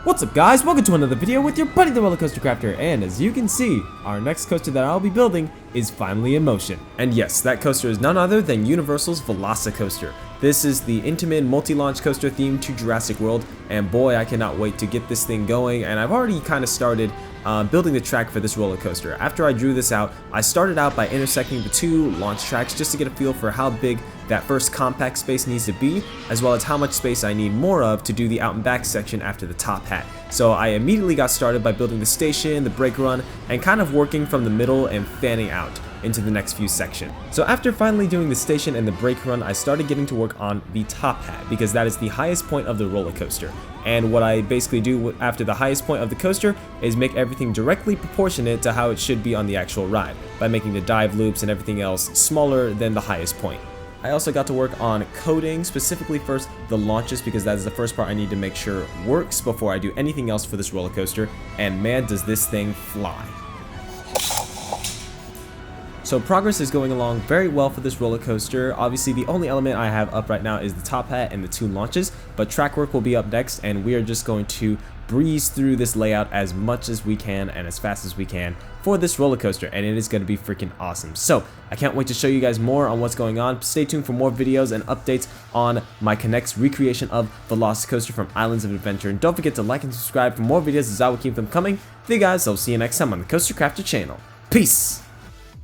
What's up guys, welcome to another video with your buddy the Velocicoaster crafter, and as you can see, our next coaster that I'll be building is finally in motion. And yes, that coaster is none other than Universal's Velocicoaster. This is the intimate multi-launch coaster themed to Jurassic World, and boy, I cannot wait to get this thing going, and I've already kind of started building the track for this roller coaster. After I drew this out, I started out by intersecting the two launch tracks just to get a feel for how big that first compact space needs to be, as well as how much space I need more of to do the out and back section after the top hat. So I immediately got started by building the station, the brake run, and kind of working from the middle and fanning out into the next few sections. So after finally doing the station and the brake run, I started getting to work on the top hat because that is the highest point of the roller coaster. And what I basically do after the highest point of the coaster is make everything directly proportionate to how it should be on the actual ride, by making the dive loops and everything else smaller than the highest point. I also got to work on coding, specifically first the launches, because that is the first part I need to make sure works before I do anything else for this roller coaster, and man does this thing fly. So progress is going along very well for this roller coaster. Obviously the only element I have up right now is the top hat and the two launches, but track work will be up next, and we are just going to breeze through this layout as much as we can and as fast as we can for this roller coaster, and it is going to be freaking awesome. So I can't wait to show you guys more on what's going on. Stay tuned for more videos and updates on my NEX recreation of Velocicoaster from Islands of Adventure, and don't forget to like and subscribe for more videos as I will keep them coming. Thank you guys, I'll see you next time on the Coaster Crafter channel. Peace!